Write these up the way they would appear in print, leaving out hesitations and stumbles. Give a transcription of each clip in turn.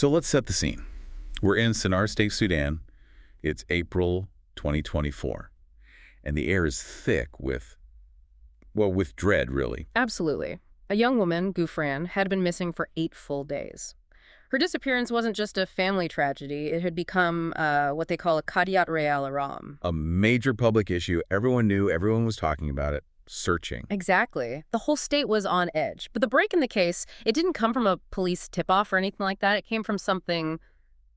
So let's set the scene. We're in Sennar State, Sudan. It's April 2024, and the air is thick with dread, really. Absolutely. A young woman, Ghufraan, had been missing for 8 full days. Her disappearance wasn't just a family tragedy. It had become what they call a qadiyat real aram. A major public issue. Everyone knew, everyone was talking about it, searching. Exactly. The whole state was on edge. But the break in the case, it didn't come from a police tip-off or anything like that. It came from something,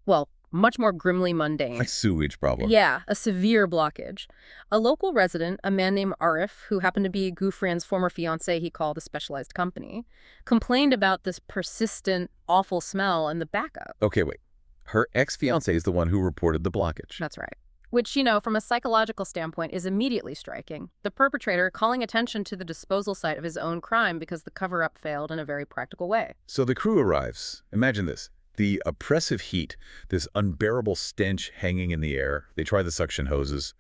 well, much more grimly mundane. Like sewage problem. Yeah, a severe blockage. A local resident, a man named Aref, who happened to be Ghufran's former fiancé he called a specialized company, complained about this persistent, awful smell and the backup. Okay, wait. Her ex-fiancé is the one who reported the blockage. That's right. Which, from a psychological standpoint is immediately striking. The perpetrator calling attention to the disposal site of his own crime because the cover-up failed in a very practical way. So the crew arrives. Imagine this. The oppressive heat, this unbearable stench hanging in the air. They try the suction hoses.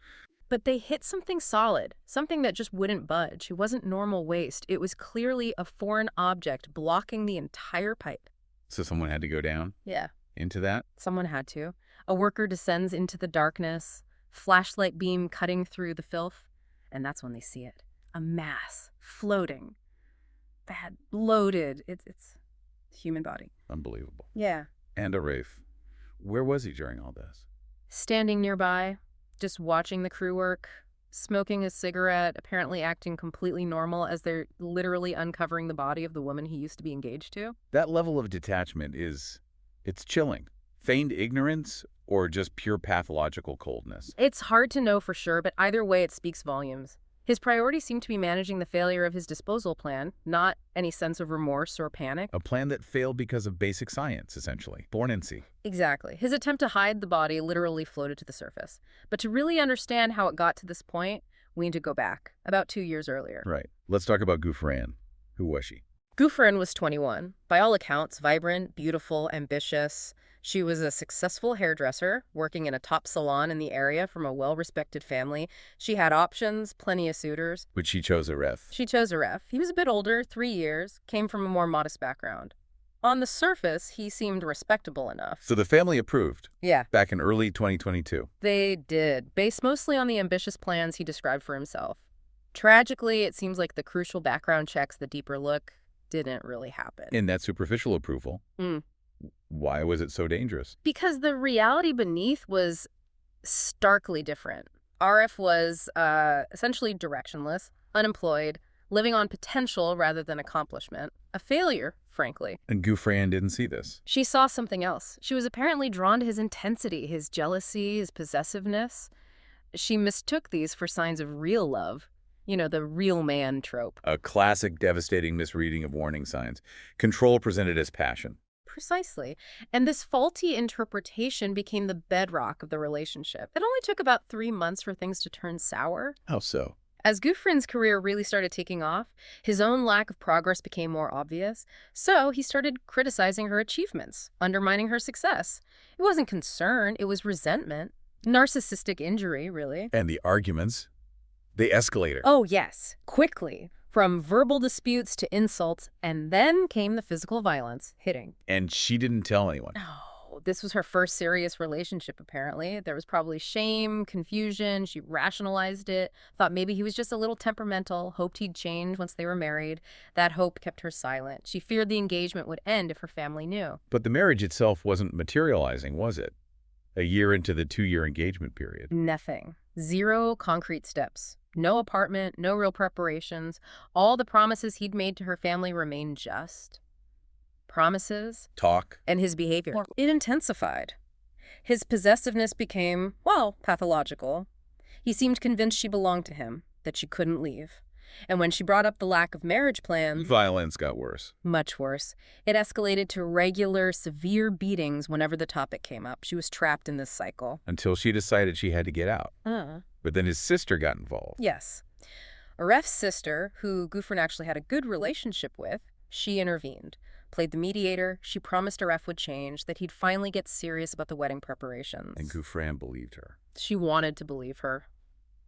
But they hit something solid, something that just wouldn't budge. It wasn't normal waste. It was clearly a foreign object blocking the entire pipe. So someone had to go down? Yeah. Into that? Someone had to. A worker descends into the darkness, flashlight beam cutting through the filth, and that's when they see it. A mass, floating, bad, bloated. It's human body. Unbelievable. Yeah. And Aref. Where was he during all this? Standing nearby, just watching the crew work, smoking a cigarette, apparently acting completely normal as they're literally uncovering the body of the woman he used to be engaged to. That level of detachment it's chilling. Feigned ignorance or just pure pathological coldness? It's hard to know for sure, but either way it speaks volumes. His priorities seem to be managing the failure of his disposal plan, not any sense of remorse or panic. A plan that failed because of basic science, essentially. Born in sea. Exactly. His attempt to hide the body literally floated to the surface. But to really understand how it got to this point, we need to go back, about 2 years earlier. Right. Let's talk about Ghufraan. Who was she? Ghufran was 21. By all accounts, vibrant, beautiful, ambitious. She was a successful hairdresser, working in a top salon in the area from a well-respected family. She had options, plenty of suitors. But she chose Aref. She chose Aref. He was a bit older, 3 years, came from a more modest background. On the surface, he seemed respectable enough. So the family approved. Yeah. Back in early 2022. They did, based mostly on the ambitious plans he described for himself. Tragically, it seems like the crucial background checks, the deeper look, didn't really happen. In that superficial approval. Why was it so dangerous? Because the reality beneath was starkly different. Aref was essentially directionless, unemployed, living on potential rather than accomplishment. A failure, frankly. And Ghufraan didn't see this. She saw something else. She was apparently drawn to his intensity, his jealousy, his possessiveness. She mistook these for signs of real love. The real man trope. A classic devastating misreading of warning signs. Control presented as passion. Precisely. And this faulty interpretation became the bedrock of the relationship. It only took about 3 months for things to turn sour. How so? As Ghufran's career really started taking off, his own lack of progress became more obvious. So he started criticizing her achievements, undermining her success. It wasn't concern, it was resentment. Narcissistic injury, really. And the arguments, they escalated. Oh, yes. Quickly. From verbal disputes to insults, and then came the physical violence, hitting. And she didn't tell anyone. No, this was her first serious relationship, apparently. There was probably shame, confusion. She rationalized it, thought maybe he was just a little temperamental, hoped he'd change once they were married. That hope kept her silent. She feared the engagement would end if her family knew. But the marriage itself wasn't materializing, was it? A year into the 2-year engagement period. Nothing. 0 concrete steps. No apartment, no real preparations. All the promises he'd made to her family remained just promises. Talk. And his behavior. It intensified. His possessiveness became, pathological. He seemed convinced she belonged to him, that she couldn't leave. And when she brought up the lack of marriage plans... Violence got worse. Much worse. It escalated to regular, severe beatings whenever the topic came up. She was trapped in this cycle. Until she decided she had to get out. But then his sister got involved. Yes. Aref's sister, who Ghufran actually had a good relationship with, she intervened. Played the mediator. She promised Aref would change, that he'd finally get serious about the wedding preparations. And Ghufran believed her. She wanted to believe her.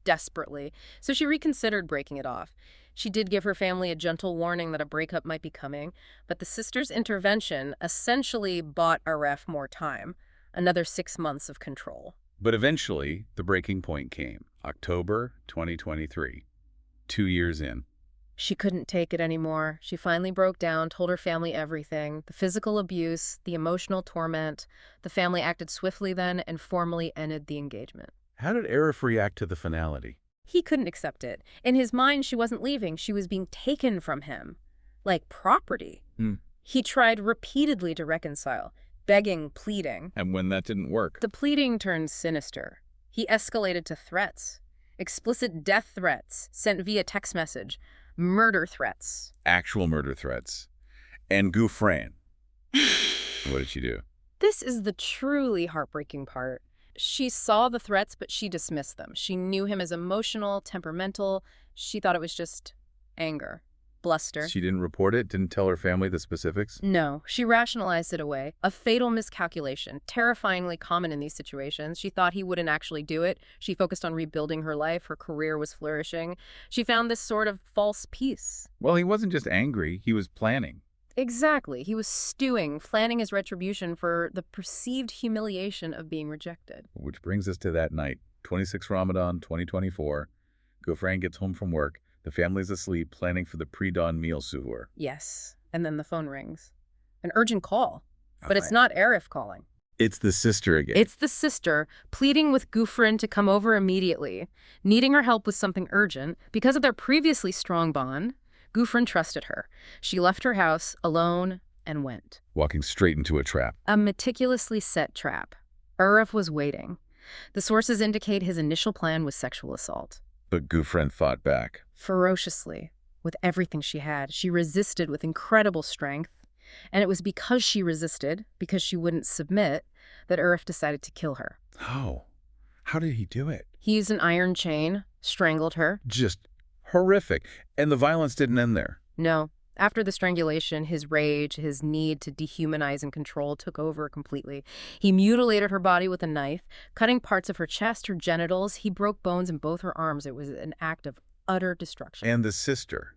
desperately, so she reconsidered breaking it off. She did give her family a gentle warning that a breakup might be coming, but the sister's intervention essentially bought Aref more time, another 6 months of control. But eventually, the breaking point came. October 2023. 2 years in. She couldn't take it anymore. She finally broke down, told her family everything, the physical abuse, the emotional torment. The family acted swiftly then and formally ended the engagement. How did Aref react to the finality? He couldn't accept it. In his mind, she wasn't leaving. She was being taken from him, like property. He tried repeatedly to reconcile, begging, pleading. And when that didn't work? The pleading turned sinister. He escalated to threats, explicit death threats sent via text message, murder threats. Actual murder threats. And Ghufraan. What did she do? This is the truly heartbreaking part. She saw the threats, but she dismissed them. She knew him as emotional, temperamental. She thought it was just anger, bluster. She didn't report it? Didn't tell her family the specifics? No, she rationalized it away. A fatal miscalculation, terrifyingly common in these situations. She thought he wouldn't actually do it. She focused on rebuilding her life. Her career was flourishing. She found this sort of false peace. Well, he wasn't just angry. He was planning. Exactly. He was stewing, planning his retribution for the perceived humiliation of being rejected. Which brings us to that night, 26 Ramadan, 2024. Ghofran gets home from work. The family's asleep, planning for the pre-dawn meal suhoor. Yes. And then the phone rings. An urgent call. But it's not Aref calling. It's the sister again. It's the sister pleading with Ghufran to come over immediately, needing her help with something urgent. Because of their previously strong bond, Ghufran trusted her. She left her house alone and went. Walking straight into a trap. A meticulously set trap. Aref was waiting. The sources indicate his initial plan was sexual assault. But Ghufran fought back. Ferociously, with everything she had. She resisted with incredible strength. And it was because she resisted, because she wouldn't submit, that Aref decided to kill her. How? How did he do it? He used an iron chain, strangled her. Just horrific. And the violence didn't end there. No. After the strangulation, his rage, his need to dehumanize and control took over completely. He mutilated her body with a knife, cutting parts of her chest, her genitals. He broke bones in both her arms. It was an act of utter destruction. And the sister.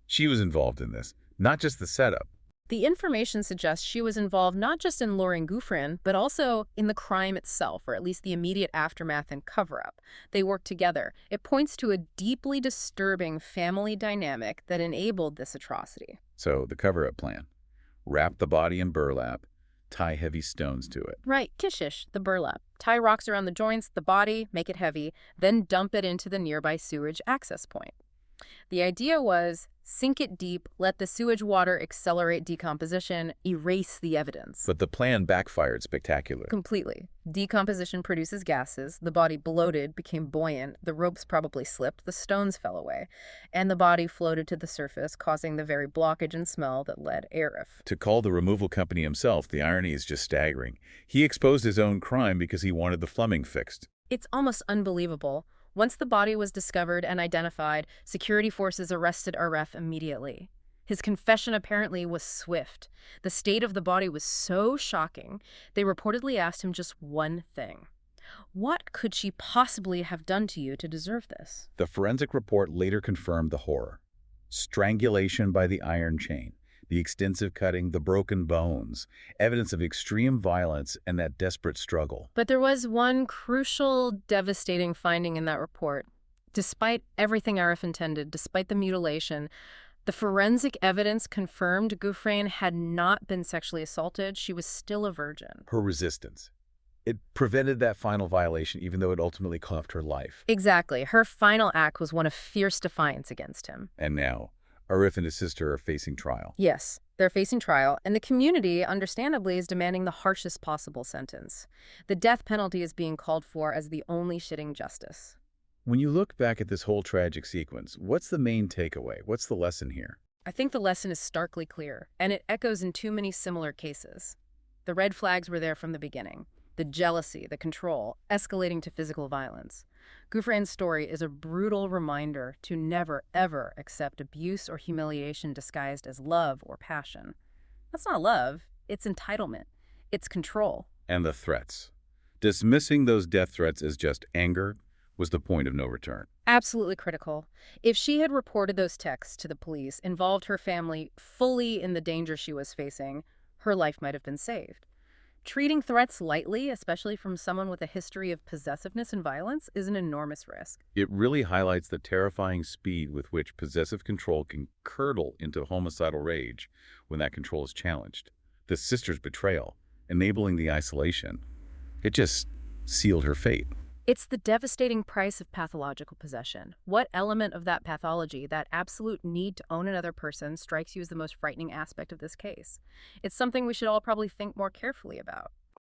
She was involved in this, not just the setup. The information suggests she was involved not just in luring Ghufran, but also in the crime itself, or at least the immediate aftermath and cover-up. They worked together. It points to a deeply disturbing family dynamic that enabled this atrocity. So, the cover-up plan. Wrap the body in burlap, tie heavy stones to it. Right, kishish, the burlap. Tie rocks around the joints, the body, make it heavy, then dump it into the nearby sewage access point. The idea was sink it deep, let the sewage water accelerate decomposition, erase the evidence. But the plan backfired spectacularly. Completely. Decomposition produces gases, the body bloated, became buoyant, the ropes probably slipped, the stones fell away, and the body floated to the surface, causing the very blockage and smell that led Aref. To call the removal company himself, the irony is just staggering. He exposed his own crime because he wanted the plumbing fixed. It's almost unbelievable. Once the body was discovered and identified, security forces arrested Aref immediately. His confession apparently was swift. The state of the body was so shocking, they reportedly asked him just one thing. What could she possibly have done to you to deserve this? The forensic report later confirmed the horror. Strangulation by the iron chain, the extensive cutting, the broken bones, evidence of extreme violence and that desperate struggle. But there was one crucial, devastating finding in that report. Despite everything Aref intended, despite the mutilation, the forensic evidence confirmed Ghufran had not been sexually assaulted. She was still a virgin. Her resistance. It prevented that final violation, even though it ultimately cost her life. Exactly. Her final act was one of fierce defiance against him. And now, Aref and his sister are facing trial. Yes, they're facing trial, and the community, understandably, is demanding the harshest possible sentence. The death penalty is being called for as the only shitting justice. When you look back at this whole tragic sequence, what's the main takeaway? What's the lesson here? I think the lesson is starkly clear, and it echoes in too many similar cases. The red flags were there from the beginning. The jealousy, the control, escalating to physical violence. Ghufran's story is a brutal reminder to never, ever accept abuse or humiliation disguised as love or passion. That's not love. It's entitlement. It's control. And the threats. Dismissing those death threats as just anger was the point of no return. Absolutely critical. If she had reported those texts to the police, involved her family fully in the danger she was facing, her life might have been saved. Treating threats lightly, especially from someone with a history of possessiveness and violence, is an enormous risk. It really highlights the terrifying speed with which possessive control can curdle into homicidal rage when that control is challenged. The sister's betrayal, enabling the isolation, it just sealed her fate. It's the devastating price of pathological possession. What element of that pathology, that absolute need to own another person, strikes you as the most frightening aspect of this case? It's something we should all probably think more carefully about.